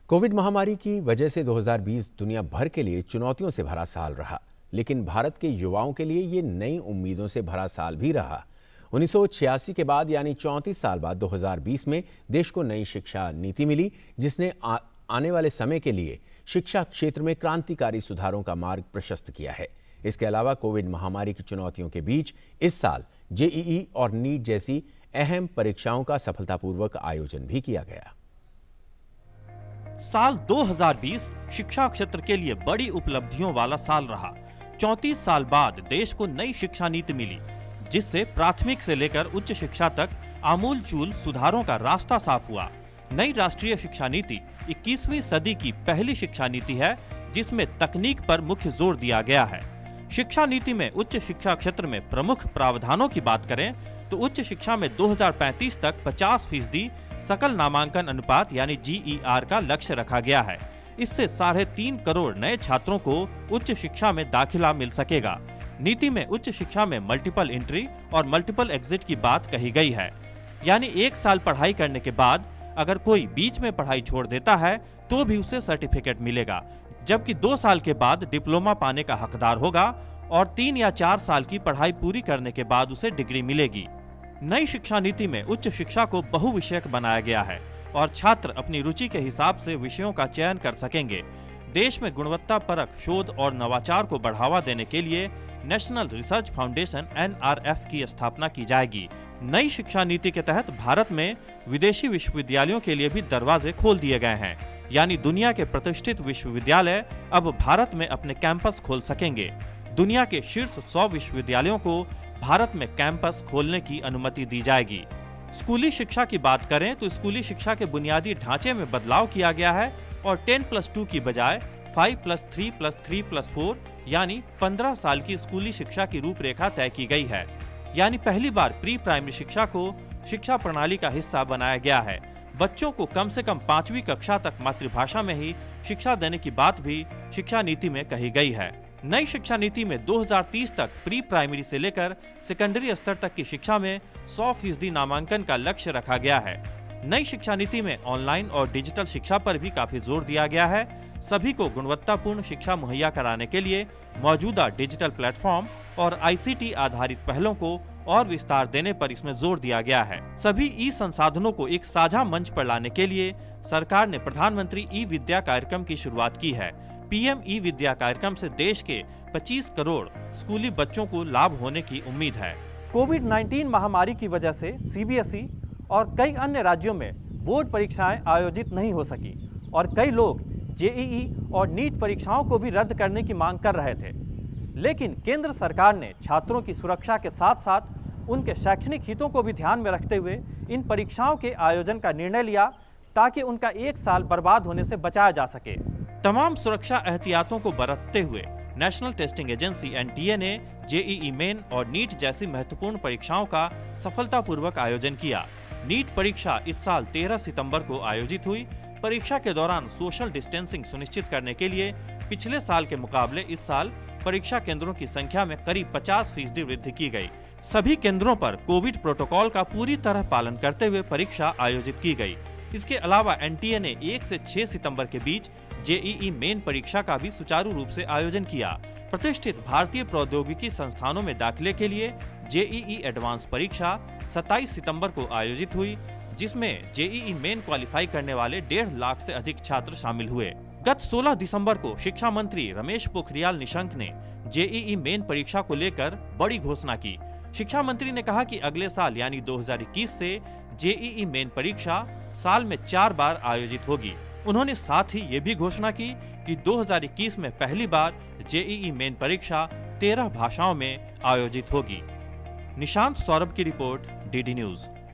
Covid महामारी की वजह से 2020 दुनिया भर के लिए चुनौतियों से भरा साल रहा, लेकिन भारत के युवाओं के लिए ये नई उम्मीदों से भरा साल भी रहा। 1986 के बाद यानी 34 साल बाद 2020 में देश को नई शिक्षा नीति मिली, जिसने आने वाले समय के लिए शिक्षा क्षेत्र में क्रांतिकारी सुधारों का मार्ग प्रशस्त किया है। इसके अलावा कोविड महामारी की चुनौतियों के बीच इस साल जेईई और नीट जैसी अहम परीक्षाओं का सफलतापूर्वक आयोजन भी किया गया। साल 2020 शिक्षा क्षेत्र के लिए बड़ी उपलब्धियों वाला साल रहा। 34 साल बाद देश को नई शिक्षा नीति मिली, जिससे प्राथमिक से लेकर उच्च शिक्षा तक आमूलचूल सुधारों का रास्ता साफ हुआ। नई राष्ट्रीय शिक्षा नीति 21वीं सदी की पहली शिक्षा नीति है, जिसमें तकनीक पर मुख्य जोर दिया गया है। शिक्षा नीति में उच्च शिक्षा क्षेत्र में प्रमुख प्रावधानों की बात करें तो उच्च शिक्षा में 2035 तक 50% सकल नामांकन अनुपात यानी GER का लक्ष्य रखा गया है। इससे 3.5 करोड़ नए छात्रों को उच्च शिक्षा में दाखिला मिल सकेगा। नीति में उच्च शिक्षा में मल्टीपल एंट्री और मल्टीपल एग्जिट की बात कही गई है, यानी 1 साल पढ़ाई करने के बाद अगर कोई बीच में पढ़ाई छोड़ देता है तो भी उसे सर्टिफिकेट मिलेगा, जबकि 2 साल के बाद डिप्लोमा पाने का हकदार होगा और 3 या 4 साल की पढ़ाई पूरी करने के बाद उसे डिग्री मिलेगी। नई शिक्षा नीति में उच्च शिक्षा को बहुविषयक बनाया गया है और छात्र अपनी रुचि के हिसाब से विषयों का चयन कर सकेंगे। देश में गुणवत्ता परक शोध और नवाचार को बढ़ावा देने के लिए नेशनल रिसर्च फाउंडेशन NRF की स्थापना की जाएगी। नई शिक्षा नीति के तहत भारत में विदेशी विश्वविद्यालयों के लिए भी दरवाजे खोल दिए गए हैं, यानी दुनिया के प्रतिष्ठित विश्वविद्यालय अब भारत में अपने कैंपस खोल सकेंगे। दुनिया के शीर्ष 100 विश्वविद्यालयों को भारत में कैंपस खोलने की अनुमति दी जाएगी। स्कूली शिक्षा की बात करें तो स्कूली शिक्षा के बुनियादी ढांचे में बदलाव किया गया है और 10+2 की बजाय 5+3+3+4 यानी 15 साल की स्कूली शिक्षा की रूपरेखा तय की गई है। यानी पहली बार प्री प्राइमरी शिक्षा को शिक्षा प्रणाली का हिस्सा बनाया गया है। बच्चों को कम से कम 5वीं कक्षा तक मातृभाषा में ही शिक्षा देने की बात भी शिक्षा नीति में कही गई है। नई शिक्षा नीति में 2030 तक प्री प्राइमरी से लेकर सेकेंडरी स्तर तक की शिक्षा में 100% नामांकन का लक्ष्य रखा गया है। नई शिक्षा नीति में ऑनलाइन और डिजिटल शिक्षा पर भी काफी जोर दिया गया है। सभी को गुणवत्तापूर्ण शिक्षा मुहैया कराने के लिए मौजूदा डिजिटल प्लेटफॉर्म और ICT आधारित पहलों को और विस्तार देने पर इसमें जोर दिया गया है। सभी ई संसाधनों को एक साझा मंच पर लाने के लिए सरकार ने प्रधानमंत्री ई विद्या कार्यक्रम की शुरुआत की है। PM ई विद्या कार्यक्रम से देश के 25 करोड़ स्कूली बच्चों को लाभ होने की उम्मीद है। कोविड-19 महामारी की वजह से CBSE और कई अन्य राज्यों में बोर्ड परीक्षाएं आयोजित नहीं हो सकी और कई लोग जेईई और नीट परीक्षाओं को भी रद्द करने की मांग कर रहे थे। लेकिन केंद्र सरकार ने छात्रों की सुरक्षा के साथ साथ उनके शैक्षणिक हितों को भी ध्यान में रखते हुए इन परीक्षाओं के आयोजन का निर्णय लिया, ताकि उनका 1 साल बर्बाद होने से बचाया जा सके। तमाम सुरक्षा एहतियातों को बरतते हुए नेशनल टेस्टिंग एजेंसी NTA ने जेईई मेन और नीट जैसी महत्वपूर्ण परीक्षाओं का सफलतापूर्वक आयोजन किया। नीट परीक्षा इस साल 13 सितंबर को आयोजित हुई। परीक्षा के दौरान सोशल डिस्टेंसिंग सुनिश्चित करने के लिए पिछले साल के मुकाबले इस साल परीक्षा केंद्रों की संख्या में करीब 50% वृद्धि की गई। सभी केंद्रों पर कोविड प्रोटोकॉल का पूरी तरह पालन करते हुए परीक्षा आयोजित की गई। इसके अलावा NTA ने 1 से 6 सितंबर के बीच जेईई मेन परीक्षा का भी सुचारू रूप से आयोजन किया। प्रतिष्ठित भारतीय प्रौद्योगिकी संस्थानों में दाखिले के लिए जेईई एडवांस परीक्षा 27 सितंबर को आयोजित हुई, जिसमें जेईई मेन क्वालिफाई करने वाले 1.5 लाख से अधिक छात्र शामिल हुए। गत 16 दिसंबर को शिक्षा मंत्री रमेश पोखरियाल निशंक ने जेईई मेन परीक्षा को लेकर बड़ी घोषणा की। शिक्षा मंत्री ने कहा कि अगले साल यानी 2021 से जेईई मेन परीक्षा साल में 4 बार आयोजित होगी। उन्होंने साथ ही ये भी घोषणा की कि 2021 में पहली बार जेईई मेन परीक्षा 13 भाषाओं में आयोजित होगी। निशांत सौरभ की रिपोर्ट, DD न्यूज।